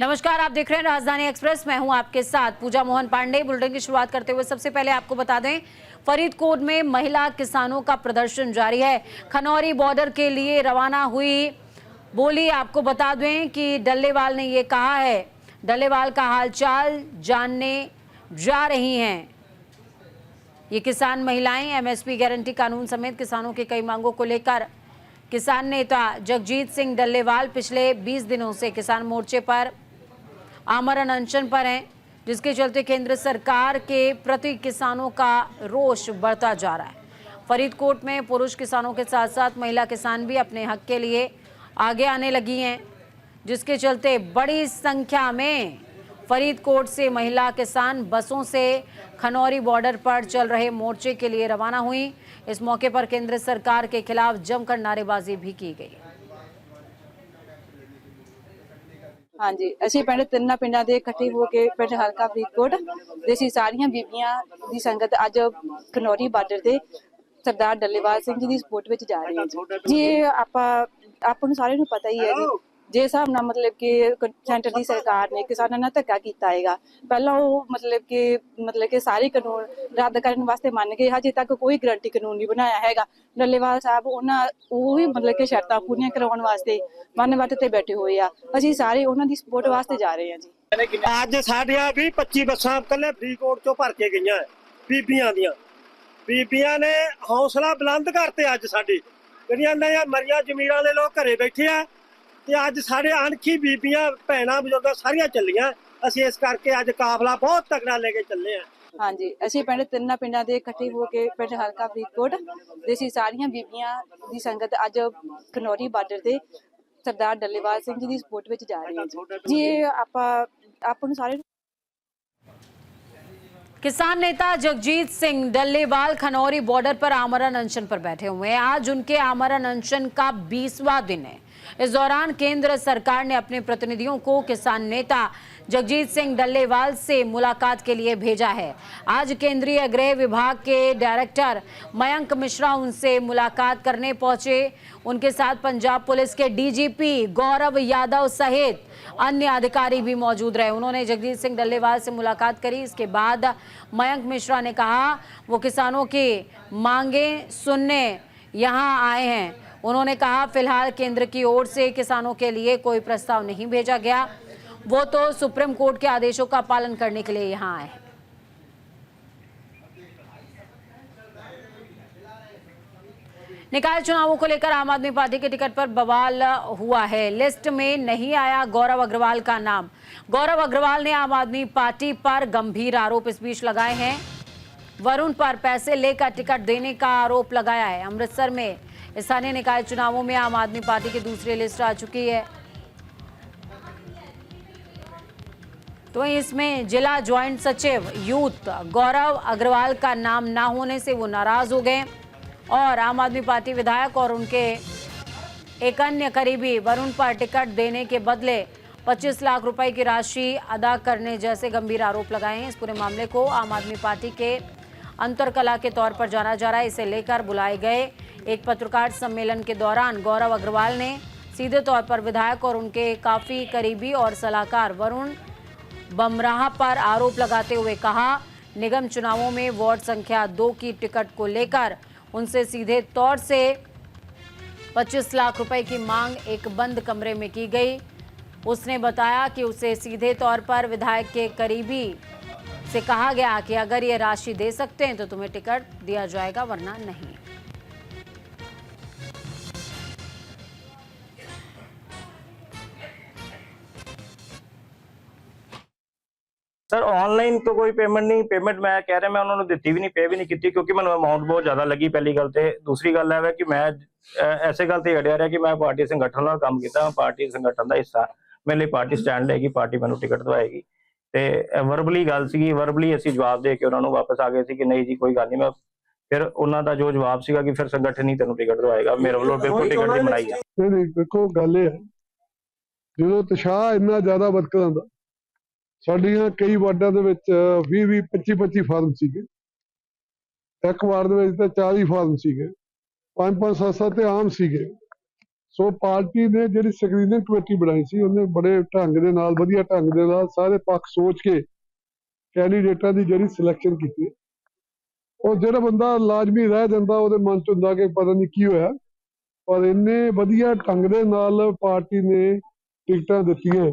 नमस्कार, आप देख रहे हैं राजधानी एक्सप्रेस। मैं हूं आपके साथ पूजा मोहन पांडे। बुलेटिन की शुरुआत करते हुए सबसे पहले आपको बता दें, फरीदकोट में महिला किसानों का प्रदर्शन जारी है। खनौरी बॉर्डर के लिए रवाना हुई बोली। आपको बता दें कि डल्लेवाल ने ये कहा है, डल्लेवाल का हालचाल जानने जा रही हैं ये किसान महिलाएं। एमएसपी गारंटी कानून समेत किसानों की कई मांगों को लेकर किसान नेता जगजीत सिंह डल्लेवाल पिछले 20 दिनों से किसान मोर्चे पर आमरण अनशन पर हैं, जिसके चलते केंद्र सरकार के प्रति किसानों का रोष बढ़ता जा रहा है। फरीदकोट में पुरुष किसानों के साथ साथ महिला किसान भी अपने हक के लिए आगे आने लगी हैं, जिसके चलते बड़ी संख्या में फरीदकोट से महिला किसान बसों से खनौरी बॉर्डर पर चल रहे मोर्चे के लिए रवाना हुई। इस मौके पर केंद्र सरकार के खिलाफ जमकर नारेबाजी भी की गई। हाँ जी, ਅਸੀਂ ਪਿੰਡ ਤਿੰਨਾਂ ਪਿੰਡਾਂ ਦੇ ਇਕੱਠੇ ਹੋ ਕੇ ਪਿੰਡ ਹਲਕਾ ਫਰੀਦਕੋਟ ਦੇ ਅਸੀਂ ਸਾਰੀਆਂ ਬੀਬੀਆਂ ਦੀ ਸੰਗਤ ਅੱਜ ਖਨੌਰੀ ਬਾਰਡਰ ਤੇ ਸਰਦਾਰ ਡੱਲੇਵਾਲ ਸਿੰਘ ਜੀ ਦੀ ਸਪੋਰਟ ਵਿੱਚ ਜਾ ਰਹੇ ਹਾਂ ਜੀ। ਆਪਾਂ ਨੂੰ ਸਾਰਿਆਂ ਨੂੰ ਪਤਾ ਹੀ ਹੈ ਜੀ, ਜੇ ਹਿਸਾਬ ਨਾਲ ਮਤਲਬ ਕਿ ਸੈਂਟਰ ਦੀ ਸਰਕਾਰ ਨੇ ਕਿਸਾਨਾਂ ਨਾਲ ਧੱਕਾ ਕੀਤਾ ਹੈਗਾ। ਪਹਿਲਾਂ ਉਹ ਮਤਲਬ ਕਿ ਸਾਰੇ ਕਾਨੂੰਨ ਰੱਦ ਕਰਨ ਵਾਸਤੇ ਮੰਨ ਗਏ, ਹਜੇ ਤੱਕ ਕੋਈ ਗਰੰਟੀ ਕਾਨੂੰਨ ਨਹੀਂ ਬਣਾਇਆ ਹੈਗਾ। ਡੱਲੇਵਾਲ ਸਾਹਿਬ ਉਹ ਵੀ ਮਤਲਬ ਕਿ ਸ਼ਰਤਾਂ ਪੂਰੀਆਂ ਕਰਵਾਉਣ ਵਾਸਤੇ ਮਨ ਵੱਟ ਤੇ ਬੈਠੇ ਹੋਏ ਆ। ਅਸੀਂ ਸਾਰੇ ਉਹਨਾਂ ਦੀ ਸਪੋਰਟ ਵਾਸਤੇ ਜਾ ਰਹੇ ਹਾਂ ਜੀ। ਅੱਜ ਸਾਡੀਆਂ 20-25 ਬੱਸਾਂ ਕੱਲੇ ਫਰੀਦਕੋਟ ਚੋਂ ਭਰ ਕੇ ਗਈਆਂ ਬੀਬੀਆਂ ਨੇ ਹੌਸਲਾ ਬੁਲੰਦ ਕਰਤੇ। ਅੱਜ ਸਾਡੀ ਜਿਹੜੀਆਂ ਨਹੀਂਆਂ ਮਰੀਆਂ ਜ਼ਮੀਰਾਂ ਵਾਲੇ ਲੋਕ ਘਰੇ ਬੈਠੇ ਆ ਤੇ ਅੱਜ ਸਾਡੇ ਅਣਖੀ ਬੀਬੀਆਂ ਭੈਣਾਂ ਬਜ਼ੁਰਗਾਂ ਸਾਰੀਆਂ ਚੱਲੀਆਂ। ਅਸੀਂ ਇਸ ਕਰਕੇ ਅੱਜ ਕਾਫਲਾ ਬਹੁਤ ਤਕੜਾ ਲੈ ਕੇ ਚੱਲੇ ਆ। हाँ जी, ਅਸੀਂ ਪਿੰਡ ਤਿੰਨਾਂ ਪਿੰਡਾਂ ਦੇ ਇਕੱਠੇ ਹੋ ਕੇ ਪਿੰਡ ਹਲਕਾ ਫਰੀਦਕੋਟ ਦੇ ਅਸੀਂ ਸਾਰੀਆਂ ਬੀਬੀਆਂ ਦੀ ਸੰਗਤ ਅੱਜ ਖਨੌਰੀ ਬਾਰਡਰ ਤੇ ਸਰਦਾਰ ਡੱਲੇਵਾਲ ਸਿੰਘ ਜੀ ਦੀ ਸਪੋਰਟ ਵਿੱਚ ਜਾ ਰਹੇ ਹਾਂ ਜੀ। ਆਪਾਂ ਨੂੰ ਸਾਰੇ किसान नेता जगजीत सिंह डल्लेवाल खनौरी बॉर्डर पर आमरण अनशन पर बैठे हुए हैं। आज उनके आमरण अनशन का 20वां दिन है। इस दौरान केंद्र सरकार ने अपने प्रतिनिधियों को किसान नेता जगजीत सिंह डल्लेवाल से मुलाकात के लिए भेजा है। आज केंद्रीय गृह विभाग के डायरेक्टर मयंक मिश्रा उनसे मुलाकात करने पहुंचे। उनके साथ पंजाब पुलिस के डीजीपी गौरव यादव सहित अन्य अधिकारी भी मौजूद रहे। उन्होंने जगजीत सिंह डल्लेवाल से मुलाकात करी। इसके बाद मयंक मिश्रा ने कहा वो किसानों की मांगें सुनने यहाँ आए हैं। उन्होंने कहा फिलहाल केंद्र की ओर से किसानों के लिए कोई प्रस्ताव नहीं भेजा गया, वो तो सुप्रीम कोर्ट के आदेशों का पालन करने के लिए यहाँ आए हैं। निकाय चुनावों को लेकर आम आदमी पार्टी के टिकट पर बवाल हुआ है। लिस्ट में नहीं आया गौरव अग्रवाल का नाम। गौरव अग्रवाल ने आम आदमी पार्टी पर गंभीर आरोप इस बीच लगाए हैं। वरुण पर पैसे लेकर टिकट देने का आरोप लगाया है। अमृतसर में स्थानीय निकाय चुनावों में आम आदमी पार्टी की दूसरी लिस्ट आ चुकी है, तो इसमें जिला ज्वाइंट सचिव यूथ गौरव अग्रवाल का नाम ना होने से वो नाराज हो गए और आम आदमी पार्टी विधायक और उनके एक अन्य करीबी वरुण पर टिकट देने के बदले 25 लाख रुपए की राशि अदा करने जैसे गंभीर आरोप लगाए हैं। इस पूरे मामले को आम आदमी पार्टी के अंतरकला के तौर पर जाना जा रहा है। इसे लेकर बुलाए गए एक पत्रकार सम्मेलन के दौरान गौरव अग्रवाल ने सीधे तौर पर विधायक और उनके काफी करीबी और सलाहकार वरुण बमराह पर आरोप लगाते हुए कहा निगम चुनावों में वार्ड संख्या 2 की टिकट को लेकर उनसे सीधे तौर से 25 लाख रुपए की मांग एक बंद कमरे में की गई। उसने बताया कि उसे सीधे तौर पर विधायक के करीबी से कहा गया कि अगर ये राशि दे सकते हैं तो तुम्हें टिकट दिया जाएगा, वरना नहीं। सर ऑनलाइन तो कोई पेमेंट नहीं, पेमेंट मैं कह रहा मैं उन्होंने ਦਿੱਤੀ ਵੀ ਨਹੀਂ, पे भी नहीं की क्योंकि मैं अमाउंट बहुत ਜ਼ਿਆਦਾ ਲੱਗੀ। ਪਹਿਲੀ ਗੱਲ ਤੇ ਦੂਸਰੀ ਗੱਲ ਹੈ ਕਿ ਮੈਂ ਐਸੇ ਗੱਲ ਤੇ ਅੜਿਆ ਰਿਹਾ ਕਿ ਮੈਂ ਪਾਰਟੀ ਸੰਗਠਨ ਨਾਲ ਕੰਮ ਕੀਤਾ, ਪਾਰਟੀ ਸੰਗਠਨ ਦਾ ਹਿੱਸਾ, ਮੇਰੇ ਲਈ ਪਾਰਟੀ ਸਟੈਂਡ ਲਏਗੀ, ਪਾਰਟੀ ਮੈਨੂੰ ਟਿਕਟ ਦਵਾਏਗੀ ਤੇ ਵਰਬਲੀ ਗੱਲ ਸੀਗੀ। ਵਰਬਲੀ ਅਸੀਂ ਜਵਾਬ ਦੇ ਕੇ ਉਹਨਾਂ ਨੂੰ ਵਾਪਸ ਆ ਗਏ ਸੀ ਕਿ ਨਹੀਂ ਜੀ ਕੋਈ ਗੱਲ ਨਹੀਂ। ਮੈਂ ਫਿਰ ਉਹਨਾਂ ਦਾ ਜੋ ਜਵਾਬ ਸੀਗਾ ਕਿ ਫਿਰ ਸੰਗਠਨ ਹੀ ਤੈਨੂੰ ਟਿਕਟ ਦਵਾਏਗਾ, ਮੇਰੇ ਵੱਲੋਂ ਬਿਲਕੁਲ ਟਿਕਟ ਨਹੀਂ ਬਣਾਈ ਆ। ਨਹੀਂ ਦੇਖੋ ਗੱਲ ਇਹ ਹੈ ਜਦੋਂ ਉਤਸ਼ਾਹ ਇੰਨਾ ਜ਼ਿਆਦਾ ਵਰਕਰਾਂ ਦਾ, ਸਾਡੀਆਂ ਕਈ ਵਾਰਡਾਂ ਦੇ ਵਿੱਚ 20-20, 25-25 ਫਾਰਮ ਸੀਗੇ। ਇੱਕ ਵਾਰਡ ਦੇ ਵਿੱਚ ਤਾਂ 40 ਫਾਰਮ ਸੀਗੇ, 5-5, 7-7 ਤੇ ਆਮ ਸੀਗੇ। ਸੋ ਪਾਰਟੀ ਨੇ ਜਿਹੜੀ ਸਕਰੀਨਿੰਗ ਕਮੇਟੀ ਬਣਾਈ ਸੀ ਉਹਨੇ ਬੜੇ ਢੰਗ ਦੇ ਨਾਲ ਵਧੀਆ ਢੰਗ ਦੇ ਨਾਲ ਸਾਰੇ ਪੱਖ ਸੋਚ ਕੇ ਕੈਂਡੀਡੇਟਾਂ ਦੀ ਜਿਹੜੀ ਸਿਲੈਕਸ਼ਨ ਕੀਤੀ। ਉਹ ਜਿਹੜਾ ਬੰਦਾ ਲਾਜ਼ਮੀ ਰਹਿ ਜਾਂਦਾ ਉਹਦੇ ਮਨ 'ਚ ਹੁੰਦਾ ਕਿ ਪਤਾ ਨਹੀਂ ਕੀ ਹੋਇਆ, ਪਰ ਇੰਨੇ ਵਧੀਆ ਢੰਗ ਦੇ ਨਾਲ ਪਾਰਟੀ ਨੇ ਟਿਕਟਾਂ ਦਿੱਤੀਆਂ,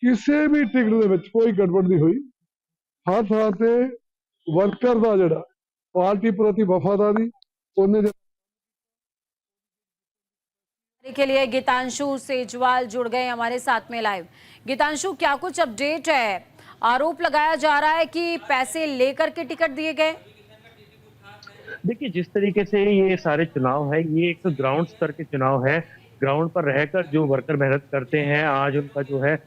ਕਿਸੇ ਵੀ ਟਿਕਟ ਦੇ ਵਿੱਚ ਕੋਈ ਗੜਬੜ ਨਹੀਂ ਹੋਈ। ਹਰ ਥਾਂ ਤੇ ਵਰਕਰ ਦਾ ਜਿਹੜਾ पार्टी प्रति वफादारी उन्हें के लिए गीतांशु सेजवाल जुड़ गए हमारे साथ में लाइव। गीतांशु, क्या कुछ अपडेट है? आरोप लगाया जा रहा है कि पैसे लेकर के टिकट दिए गए। देखिए, जिस तरीके से ये सारे चुनाव है, ये एक तो ग्राउंड स्तर के चुनाव है। ग्राउंड पर रहकर जो वर्कर मेहनत करते हैं, आज उनका जो है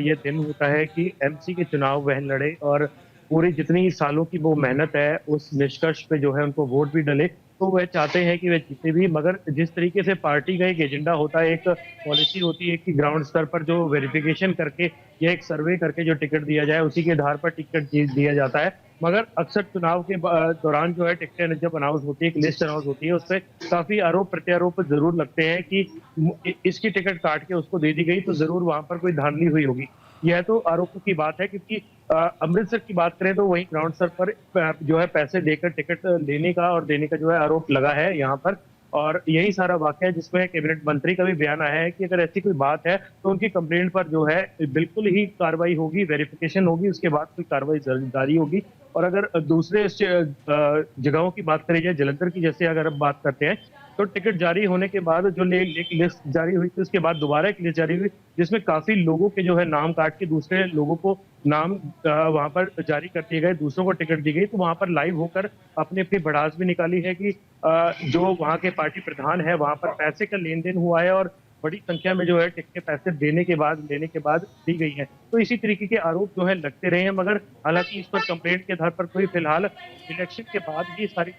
ये दिन होता है कि एमसी के चुनाव वह लड़े और पूरी जितनी सालों की वो मेहनत है उस निष्कर्ष पे जो है उनको वोट भी डले। तो वह चाहते हैं कि वे जीते भी, मगर जिस तरीके से पार्टी का एक एजेंडा होता है, एक पॉलिसी होती है कि ग्राउंड स्तर पर जो वेरिफिकेशन करके या एक सर्वे करके जो टिकट दिया जाए उसी के आधार पर टिकट दिया जाता है। मगर अक्सर चुनाव के दौरान जो है टिकटें जब अनाउंस होती है, एक लिस्ट अनाउंस होती है, उस पर काफी आरोप प्रत्यारोप जरूर लगते हैं कि इसकी टिकट काट के उसको दे दी गई तो जरूर वहां पर कोई धांधली हुई होगी। यह तो आरोपों की बात है, क्योंकि अमृतसर की बात करें तो वहीं ग्राउंड स्तर पर जो है पैसे देकर टिकट लेने का और देने का जो है आरोप लगा है यहाँ पर। और यही सारा वाकया है जिसमें कैबिनेट मंत्री का भी बयान आया है कि अगर ऐसी कोई बात है तो उनकी कंप्लेंट पर जो है बिल्कुल ही कार्रवाई होगी, वेरिफिकेशन होगी, उसके बाद कोई कार्रवाई जारी होगी। और अगर दूसरे जगहों की बात करी जाए, जलंधर की जैसे अगर हम बात करते हैं, तो टिकट जारी होने के बाद जो लिस्ट जारी हुई थी उसके बाद दोबारा एक लिस्ट जारी हुई जिसमें काफी लोगों के जो है नाम काट के दूसरे लोगों को नाम वहां पर जारी कर दिए गए, दूसरों को टिकट दी गई। तो वहां पर लाइव होकर अपनी अपनी भड़ास भी निकाली है कि जो वहां के पार्टी प्रधान है वहां पर पैसे का लेन देन हुआ है और बड़ी संख्या में जो है टिकटें पैसे लेने के बाद दी गई है। तो इसी तरीके के आरोप जो है लगते रहे हैं, मगर हालांकि इस पर कंप्लेंट के आधार पर कोई फिलहाल इलेक्शन के बाद ही सारी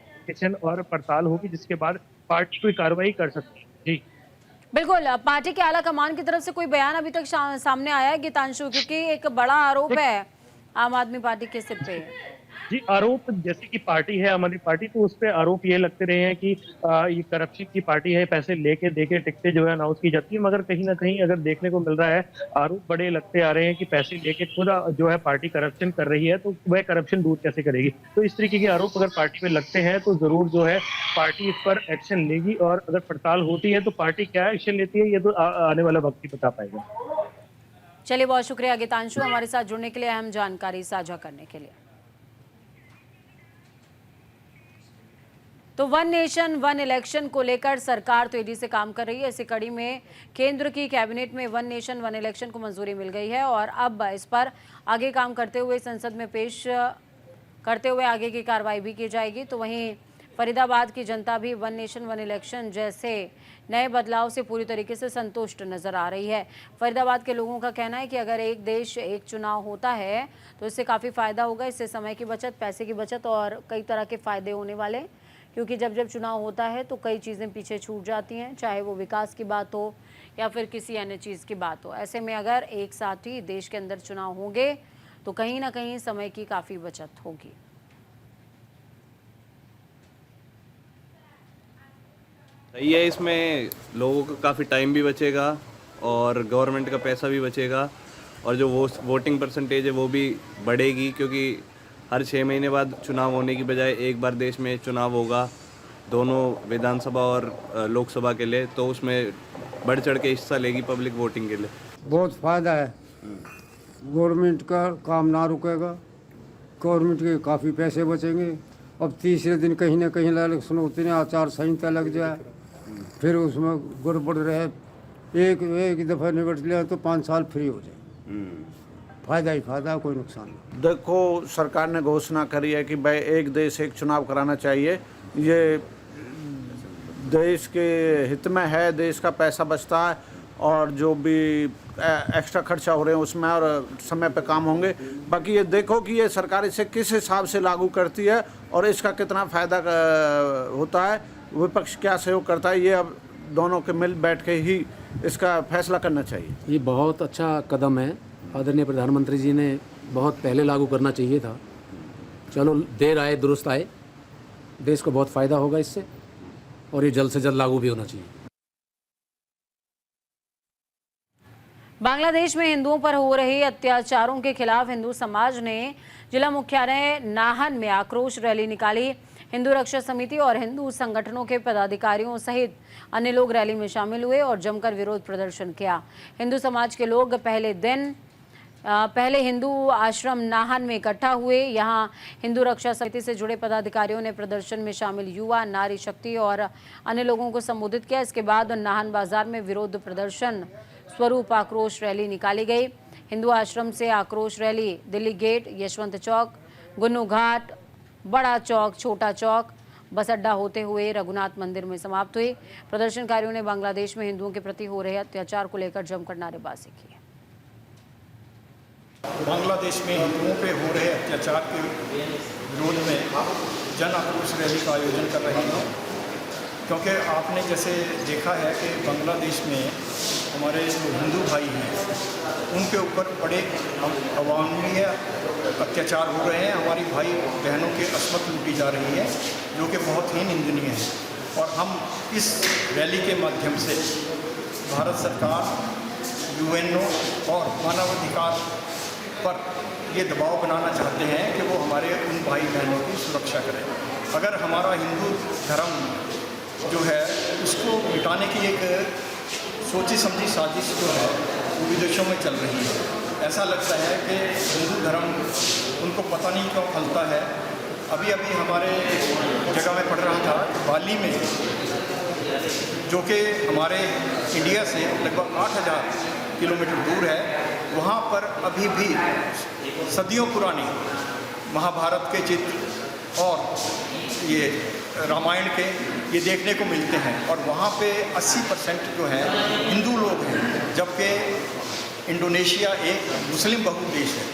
और पड़ताल होगी, जिसके बाद पार्टी कोई कार्रवाई कर सकती है। जी बिल्कुल, पार्टी के आला कमान की तरफ से कोई बयान अभी तक सामने आया है गीतांशु? क्योंकि एक बड़ा आरोप है आम आदमी पार्टी के सिर पे। जी, आरोप जैसे कि पार्टी है हमारी पार्टी, तो उस पर आरोप ये लगते रहे हैं कि ये करप्शन की पार्टी है, पैसे लेके देके टिकटें जो है अनाउंस की जाती है। मगर कहीं ना कहीं अगर देखने को मिल रहा है, आरोप बड़े लगते आ रहे हैं कि पैसे लेके खुद जो है पार्टी करप्शन कर रही है, तो वह करप्शन दूर कैसे करेगी। तो इस तरीके के आरोप अगर पार्टी पे लगते हैं तो जरूर जो है पार्टी इस पर एक्शन लेगी, और अगर पड़ताल होती है तो पार्टी क्या एक्शन लेती है ये तो आने वाला वक्त ही बता पाएगा। चलिए, बहुत शुक्रिया गीतांशु हमारे साथ जुड़ने के लिए, अहम जानकारी साझा करने के लिए। तो वन नेशन वन इलेक्शन को लेकर सरकार तेजी से काम कर रही है। इसी कड़ी में केंद्र की कैबिनेट में वन नेशन वन इलेक्शन को मंजूरी मिल गई है और अब इस पर आगे काम करते हुए संसद में पेश करते हुए आगे की कार्रवाई भी की जाएगी। तो वहीं फरीदाबाद की जनता भी वन नेशन वन इलेक्शन जैसे नए बदलाव से पूरी तरीके से संतुष्ट नजर आ रही है। फरीदाबाद के लोगों का कहना है कि अगर एक देश एक चुनाव होता है तो इससे काफ़ी फ़ायदा होगा, इससे समय की बचत, पैसे की बचत और कई तरह के फ़ायदे होने वाले, क्योंकि जब जब चुनाव होता है तो कई चीज़ें पीछे छूट जाती हैं, चाहे वो विकास की बात हो या फिर किसी अन्य चीज़ की बात हो। ऐसे में अगर एक साथ ही देश के अंदर चुनाव होंगे तो कहीं ना कहीं समय की काफ़ी बचत होगी। सही है, इसमें लोगों का काफ़ी टाइम भी बचेगा और गवर्नमेंट का पैसा भी बचेगा और जो वोटिंग परसेंटेज है वो भी बढ़ेगी, क्योंकि हर 6 महीने बाद चुनाव होने की बजाय एक बार देश में चुनाव होगा, दोनों विधानसभा और लोकसभा के लिए, तो उसमें बढ़ चढ़ के हिस्सा लेगी पब्लिक वोटिंग के लिए। बहुत फ़ायदा है, गवर्नमेंट का काम ना रुकेगा, गवर्नमेंट के काफ़ी पैसे बचेंगे। अब तीसरे दिन कहीं ना कहीं इलेक्शन होते हैं, आचार संहिता लग जाए, फिर उसमें गड़बड़ रहे, एक दफ़ा निपट लिया तो 5 साल फ्री हो जाए। फायदा ही फायदा, कोई नुकसान नहीं। देखो, सरकार ने घोषणा करी है कि भाई एक देश एक चुनाव कराना चाहिए, ये देश के हित में है, देश का पैसा बचता है और जो भी एक्स्ट्रा खर्चा हो रहे हैं उसमें और समय पे काम होंगे। बाकी ये देखो कि ये सरकार इसे किस हिसाब से लागू करती है और इसका कितना फ़ायदा होता है, विपक्ष क्या सहयोग करता है, ये अब दोनों के मिल बैठ के ही इसका फैसला करना चाहिए। ये बहुत अच्छा कदम है, आदरणीय प्रधानमंत्री जी ने बहुत पहले लागू करना चाहिए था। चलो, देर आए दुरुस्त आए, देश को बहुत फ़ायदा होगा इससे और ये जल्द से जल्द लागू भी होना चाहिए। बांग्लादेश में हिंदुओं पर हो रहे अत्याचारों के खिलाफ हिंदू समाज ने जिला मुख्यालय नाहन में आक्रोश रैली निकाली। हिंदू रक्षा समिति और हिंदू संगठनों के पदाधिकारियों सहित अन्य लोग रैली में शामिल हुए और जमकर विरोध प्रदर्शन किया। हिंदू समाज के लोग पहले हिंदू आश्रम नाहन में इकट्ठा हुए। यहां हिंदू रक्षा समिति से जुड़े पदाधिकारियों ने प्रदर्शन में शामिल युवा, नारी शक्ति और अन्य लोगों को संबोधित किया। इसके बाद नाहन बाजार में विरोध प्रदर्शन स्वरूप आक्रोश रैली निकाली गई। हिंदू आश्रम से आक्रोश रैली दिल्ली गेट, यशवंत चौक, गुन्नू घाट, बड़ा चौक, छोटा चौक, बस अड्डा होते हुए रघुनाथ मंदिर में समाप्त हुई। प्रदर्शनकारियों ने बांग्लादेश में हिंदुओं के प्रति हो रहे अत्याचार को लेकर जमकर नारेबाजी की। बांग्लादेश में हिंदुओं पे हो रहे अत्याचार के विरोध में जन आक्रोश रैली का आयोजन कर रहे हैं, क्योंकि आपने जैसे देखा है कि बांग्लादेश में हमारे जो हिंदू भाई हैं उनके ऊपर बड़े अवान्य अत्याचार हो रहे हैं। हमारी भाई बहनों के अस्मत लूटी जा रही है, जो कि बहुत ही निंदनीय है। और हम इस रैली के माध्यम से भारत सरकार, यूएनओ और मानवाधिकार पर ये दबाव बनाना चाहते हैं कि वो हमारे उन भाई बहनों की सुरक्षा करें। अगर हमारा हिंदू धर्म जो है उसको मिटाने की एक सोची समझी साजिश जो है वो विदेशों में चल रही है। ऐसा लगता है कि हिंदू धर्म उनको पता नहीं क्यों फलता है। अभी हमारे जगह में पढ़ रहा था बाली में, जो कि हमारे इंडिया से लगभग 8000 किलोमीटर दूर है, वहाँ पर अभी भी सदियों पुरानी महाभारत के चित्र और ये रामायण के ये देखने को मिलते हैं। और वहाँ पे 80% जो है हिंदू लोग हैं, जबकि इंडोनेशिया एक मुस्लिम बहुल देश है।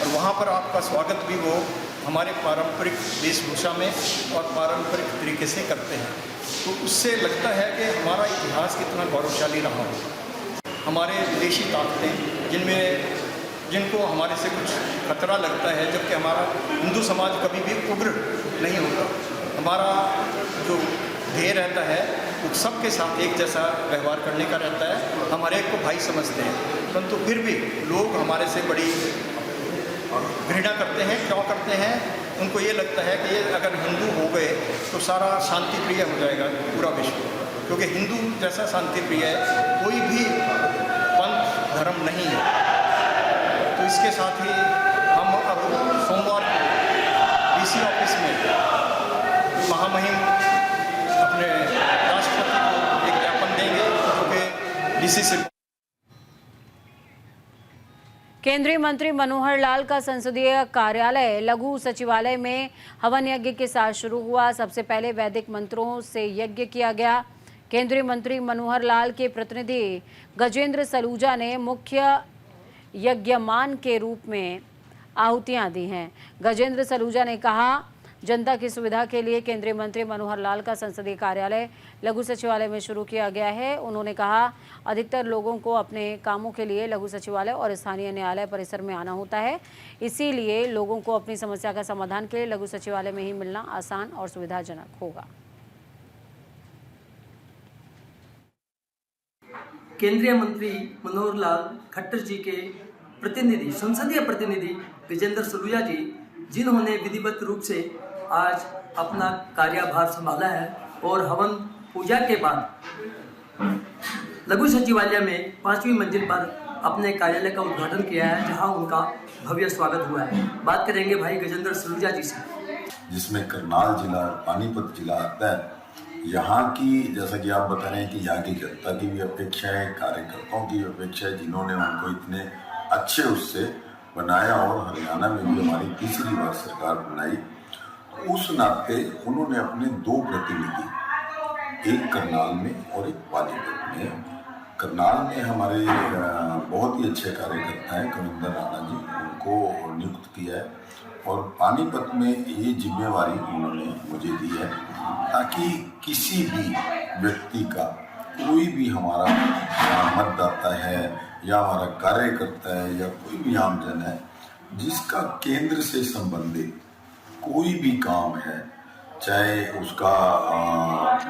और वहाँ पर आपका स्वागत भी वो हमारे पारंपरिक वेशभूषा में और पारंपरिक तरीके से करते हैं। तो उससे लगता है कि हमारा इतिहास कितना गौरवशाली रहा हो। हमारे विदेशी ताकतें जिनको हमारे से कुछ खतरा लगता है, जबकि हमारा हिंदू समाज कभी भी उग्र नहीं होता। हमारा जो ध्येय रहता है वो सबके साथ एक जैसा व्यवहार करने का रहता है। हम हर एक को भाई समझते हैं, परंतु फिर भी लोग हमारे से बड़ी घृणा करते हैं। क्यों करते हैं? उनको ये लगता है कि ये अगर हिंदू हो गए तो सारा शांति प्रिय हो जाएगा पूरा विश्व, क्योंकि हिंदू जैसा शांति प्रिय कोई भी पंथ धर्म नहीं है। तो इसके साथ ही हम अब सोमवार को डीसी ऑफिस में महामहिम अपने राष्ट्रपति को एक ज्ञापन देंगे, जो कि डीसी से। केंद्रीय मंत्री मनोहर लाल का संसदीय कार्यालय लघु सचिवालय में हवन यज्ञ के साथ शुरू हुआ। सबसे पहले वैदिक मंत्रों से यज्ञ किया गया। केंद्रीय मंत्री मनोहर लाल के प्रतिनिधि गजेंद्र सलूजा ने मुख्य यज्ञमान के रूप में आहुतियां दी हैं। गजेंद्र सलूजा ने कहा, जनता की सुविधा के लिए केंद्रीय मंत्री मनोहर लाल का संसदीय कार्यालय लघु सचिवालय में शुरू किया गया है। उन्होंने कहा, अधिकतर लोगों को अपने कामों के लिए लघु सचिवालय और स्थानीय न्यायालय परिसर में आना होता है, इसीलिए लोगों को अपनी समस्या का समाधान के लिए लघु सचिवालय में ही मिलना आसान और सुविधाजनक होगा। केंद्रीय मंत्री मनोहर लाल खट्टर जी के प्रतिनिधि, संसदीय प्रतिनिधि गजेंद्र सलूजा जी, जिन्होंने विधिवत रूप से आज अपना कार्यभार संभाला है और हवन पूजा के बाद लघु सचिवालय में 5वीं मंजिल पर अपने कार्यालय का उद्घाटन किया है, जहां उनका भव्य स्वागत हुआ है। बात करेंगे भाई गजेंद्र सलूजा जी से, जिसमें करनाल जिला और पानीपत जिला आता है। यहाँ की, जैसा कि आप बता रहे हैं कि यहाँ की जनता की भी अपेक्षा है, कार्यकर्ताओं की भी अपेक्षा है, जिन्होंने उनको इतने अच्छे उससे बनाया और हरियाणा में भी हमारी तीसरी बार सरकार बनाई। उस नाते उन्होंने अपने 2 प्रतिनिधि, एक करनाल में और एक पानीपत में। करनाल में हमारे बहुत ही अच्छे कार्यकर्ता हैं कविंदर राणा जी, उनको नियुक्त किया है। और पानीपत में ये जिम्मेवारी उन्होंने मुझे दी है, ताकि किसी भी व्यक्ति का, कोई भी हमारा मतदाता है या हमारा कार्यकर्ता है या कोई भी आमजन है, जिसका केंद्र से संबंधित कोई भी काम है, चाहे उसका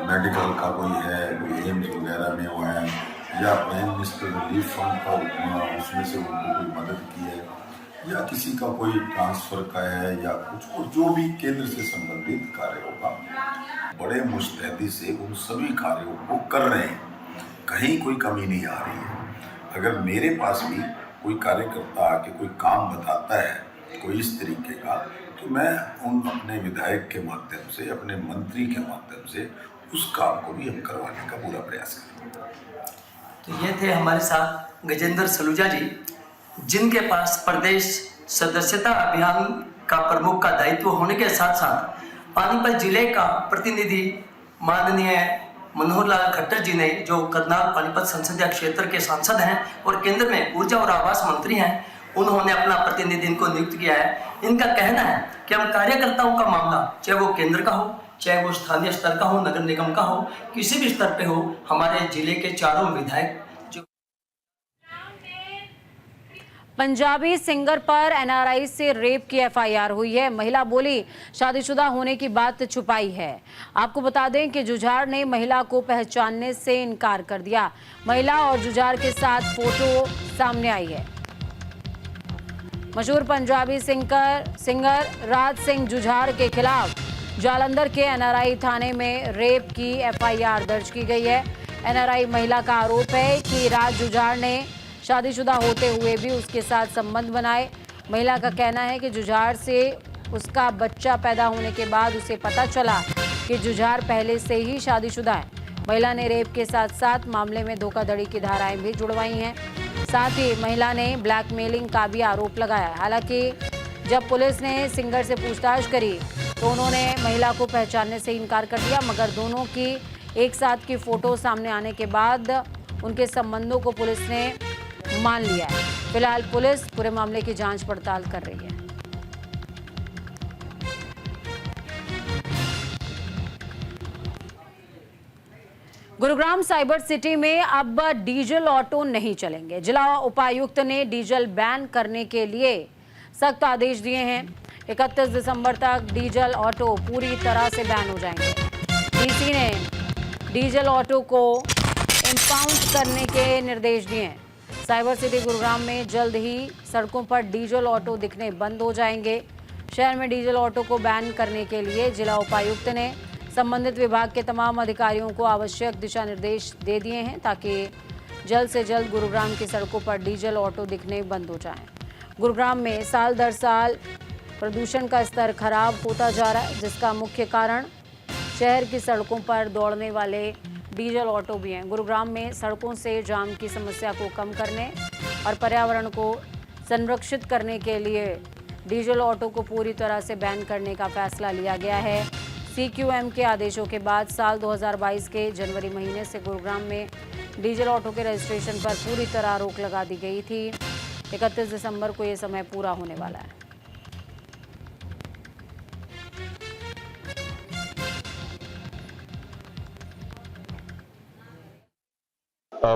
मेडिकल का कोई है, कोई एम्स वगैरह में वो है, या प्राइम मिनिस्टर रिलीफ फंड का उसमें से उनको कोई मदद की है, या किसी का कोई ट्रांसफर का है, या कुछ जो भी केंद्र से संबंधित कार्य होगा, बड़े मुस्तैदी से उन सभी कार्यों को कर रहे हैं। कहीं कोई कमी नहीं आ रही है। अगर मेरे पास भी कोई कार्यकर्ता आके कोई काम बताता है कोई इस तरीके का, तो मैं उन अपने विधायक के माध्यम से, अपने मंत्री के माध्यम से उस काम को भी हम करवाने का पूरा प्रयास करेंगे। तो ये थे हमारे साथ गजेंद्र सलूजा जी, जिनके पास प्रदेश सदस्यता अभियान का प्रमुख का दायित्व होने के साथ साथ पानीपत जिले का प्रतिनिधि माननीय मनोहर लाल खट्टर जी ने, जो करनाल पानीपत संसदीय क्षेत्र के सांसद हैं और केंद्र में ऊर्जा और आवास मंत्री हैं, उन्होंने अपना प्रतिनिधि इनको नियुक्त किया है। इनका कहना है कि हम कार्यकर्ताओं का मामला, चाहे वो केंद्र का हो, चाहे वो स्थानीय स्तर का हो, नगर निगम का हो, किसी भी स्तर पे हो, हमारे जिले के चारों विधायक जो पंजाबी सिंगर पर एनआरआई से रेप की एफआईआर हुई है। महिला बोली शादीशुदा होने की बात छुपाई है। आपको बता दें कि जुझार ने महिला को पहचानने से इनकार कर दिया। महिला और जुझार के साथ फोटो सामने आई है। मशहूर पंजाबी सिंगर राज सिंह जुझार के खिलाफ जालंधर के एनआरआई थाने में रेप की एफआईआर दर्ज की गई है। एनआरआई महिला का आरोप है कि राज जुझार ने शादीशुदा होते हुए भी उसके साथ संबंध बनाए। महिला का कहना है कि जुझार से उसका बच्चा पैदा होने के बाद उसे पता चला कि जुझार पहले से ही शादीशुदा है। महिला ने रेप के साथ साथ मामले में धोखाधड़ी की धाराएं भी जुड़वाई हैं। साथ ही महिला ने ब्लैकमेलिंग का भी आरोप लगाया। हालांकि जब पुलिस ने सिंगर से पूछताछ करी तो उन्होंने महिला को पहचानने से इनकार कर दिया, मगर दोनों की एक साथ की फोटो सामने आने के बाद उनके संबंधों को पुलिस ने मान लिया है। फिलहाल पुलिस पूरे मामले की जांच पड़ताल कर रही है। गुरुग्राम साइबर सिटी में अब डीजल ऑटो नहीं चलेंगे। जिला उपायुक्त ने डीजल बैन करने के लिए सख्त आदेश दिए हैं। 31 दिसंबर तक डीजल ऑटो पूरी तरह से बैन हो जाएंगे। डीसी ने डीजल ऑटो को इंपाउंड करने के निर्देश दिए हैं। साइबर सिटी गुरुग्राम में जल्द ही सड़कों पर डीजल ऑटो दिखने बंद हो जाएंगे। शहर में डीजल ऑटो को बैन करने के लिए जिला उपायुक्त ने संबंधित विभाग के तमाम अधिकारियों को आवश्यक दिशा निर्देश दे दिए हैं ताकि जल्द से जल्द गुरुग्राम की सड़कों पर डीजल ऑटो दिखने बंद हो जाएं। गुरुग्राम में साल दर साल प्रदूषण का स्तर खराब होता जा रहा है, जिसका मुख्य कारण शहर की सड़कों पर दौड़ने वाले डीजल ऑटो भी हैं। गुरुग्राम में सड़कों से जाम की समस्या को कम करने और पर्यावरण को संरक्षित करने के लिए डीजल ऑटो को पूरी तरह से बैन करने का फैसला लिया गया है। CQM के आदेशों के बाद साल 2022 के जनवरी महीने से गुरुग्राम में डीजल ऑटो के रजिस्ट्रेशन पर पूरी तरह रोक लगा दी गई थी। 31 दिसंबर को ये समय पूरा होने वाला है।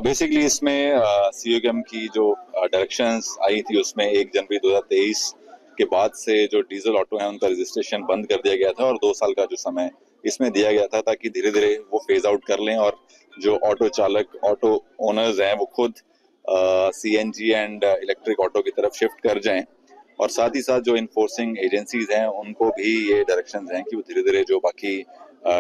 बेसिकली इसमें CQM की जो डायरेक्शंस आई थी उसमें 1 जनवरी 2023 के बाद से जो डीजल ऑटो हैं उनका रजिस्ट्रेशन बंद कर दिया गया था और 2 साल का जो समय इसमें दिया गया था ताकि धीरे धीरे वो फेज आउट कर लें और जो ऑटो चालक, ऑटो ओनर्स हैं वो खुद CNG एंड इलेक्ट्रिक ऑटो की तरफ शिफ्ट कर जाएं। और साथ ही साथ जो इन्फोर्सिंग एजेंसीज हैं उनको भी ये डायरेक्शंस हैं कि वो धीरे धीरे जो बाकी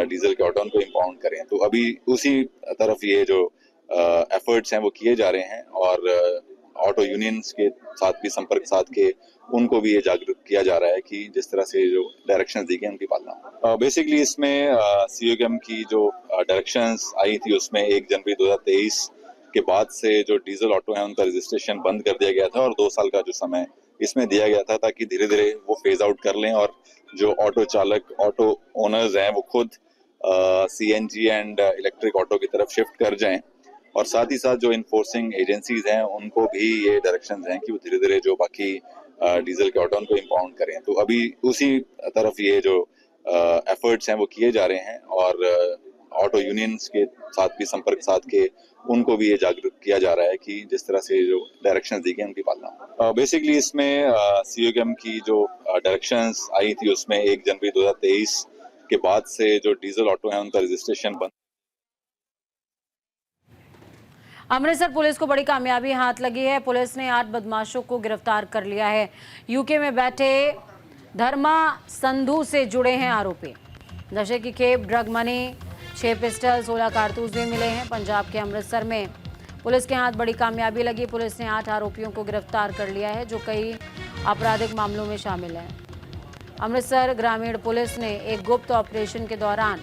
डीजल के ऑटो उनको इंपाउंड करें। तो अभी उसी तरफ ये जो एफर्ट्स हैं वो किए जा रहे हैं और ऑटो यूनियंस के साथ भी संपर्क साध के उनको भी ये जागरूक किया जा रहा है कि जिस तरह से जो डायरेक्शंस दी गई उनकी पालना। बेसिकली इसमें CQM की जो डायरेक्शंस आई थी उसमें 1 जनवरी 2023 के बाद से जो डीजल ऑटो हैं उनका रजिस्ट्रेशन बंद कर दिया गया था और 2 साल का जो समय इसमें दिया गया था ताकि धीरे धीरे वो फेज आउट कर लें और जो ऑटो चालक, ऑटो ओनर्स हैं वो खुद CNG एंड इलेक्ट्रिक ऑटो की तरफ शिफ्ट कर जाएं। और साथ ही साथ जो इन्फोर्सिंग एजेंसीज हैं उनको भी ये डायरेक्शंस हैं कि वो धीरे धीरे जो बाकी डीजल के ऑटो उनको इंपाउंड करें। तो अभी उसी तरफ ये जो एफर्ट्स हैं वो किए जा रहे हैं और ऑटो यूनियंस के साथ भी संपर्क साध के उनको भी ये जागरूक किया जा रहा है कि जिस तरह से जो डायरेक्शंस दी गई उनकी पालना। बेसिकली इसमें CQM की जो डायरेक्शंस आई थी उसमें 1 जनवरी 2023 के बाद से जो डीजल ऑटो हैं उनका रजिस्ट्रेशन बंद। अमृतसर पुलिस को बड़ी कामयाबी हाथ लगी है। पुलिस ने 8 बदमाशों को गिरफ्तार कर लिया है। यूके में बैठे धर्मा संधू से जुड़े हैं आरोपी। नशे की खेप, ड्रग मनी, 6 पिस्टल, 16 कारतूस भी मिले हैं। पंजाब के अमृतसर में पुलिस के हाथ बड़ी कामयाबी लगी। पुलिस ने 8 आरोपियों को गिरफ्तार कर लिया है जो कई आपराधिक मामलों में शामिल हैं। अमृतसर ग्रामीण पुलिस ने एक गुप्त ऑपरेशन के दौरान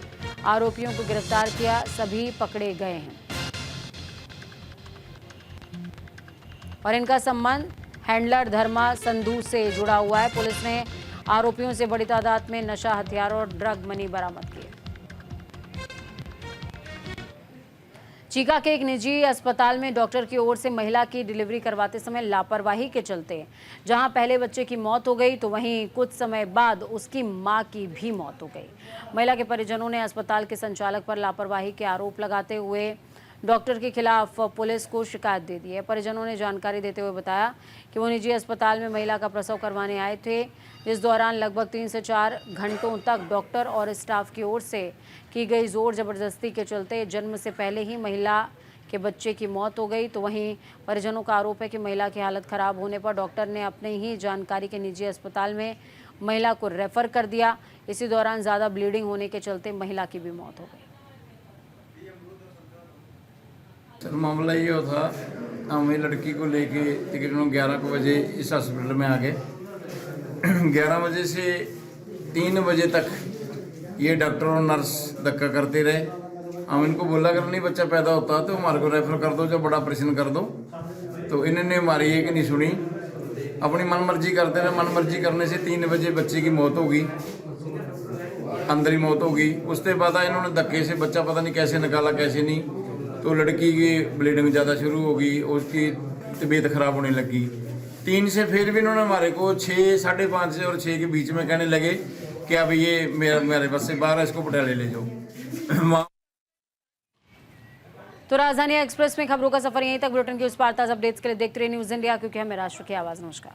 आरोपियों को गिरफ्तार किया। सभी पकड़े गए हैं और इनका संबंध हैंडलर धर्मा संधू से जुड़ा हुआ है। पुलिस ने आरोपियों से बड़ी तादाद में नशा, हथियार और ड्रग मनी बरामद किए। चीका के एक निजी अस्पताल में डॉक्टर की ओर से महिला की डिलीवरी करवाते समय लापरवाही के चलते जहां पहले बच्चे की मौत हो गई तो वहीं कुछ समय बाद उसकी मां की भी मौत हो गई। महिला के परिजनों ने अस्पताल के संचालक पर लापरवाही के आरोप लगाते हुए डॉक्टर के खिलाफ पुलिस को शिकायत दे दी है। परिजनों ने जानकारी देते हुए बताया कि वो निजी अस्पताल में महिला का प्रसव करवाने आए थे, इस दौरान लगभग 3 से 4 घंटों तक डॉक्टर और स्टाफ की ओर से की गई जोर जबरदस्ती के चलते जन्म से पहले ही महिला के बच्चे की मौत हो गई। तो वहीं परिजनों का आरोप है कि महिला की हालत खराब होने पर डॉक्टर ने अपने ही जानकारी के निजी अस्पताल में महिला को रेफर कर दिया। इसी दौरान ज़्यादा ब्लीडिंग होने के चलते महिला की भी मौत हो गई। सर मामला ये था, हम ये लड़की को लेके तकरीबन 11 बजे इस हॉस्पिटल में आ गए। 11 बजे से 3 बजे तक ये डॉक्टर और नर्स धक्का करते रहे। हम इनको बोला अगर नहीं बच्चा पैदा होता तो हमारे को रेफर कर दो, जो बड़ा ऑपरेशन कर दो। तो इन्होंने हमारी एक नहीं सुनी, अपनी मनमर्जी करते रहे। मनमर्जी करने से 3 बजे बच्चे की मौत हो गई, अंदर ही मौत हो गई। उसके बाद इन्होंने धक्के से बच्चा पता नहीं कैसे निकाला कैसे नहीं, तो लड़की की ब्लीडिंग ज़्यादा शुरू हो गई, उसकी तबीयत खराब होने लगी। 3 से फिर भी इन्होंने हमारे को 6, 5:30 और 6 के बीच में कहने लगे कि अब ये मेरे बस से बाहर है, इसको पटियाले ले जाओ। तो राजधानी एक्सप्रेस में खबरों का सफर यहीं तक। बुलेटिन की उस पार ताज़ा अपडेट्स के लिए देखते रहिए न्यूज़ इंडिया, क्योंकि हमें राष्ट्र की आवाज़। नमस्कार।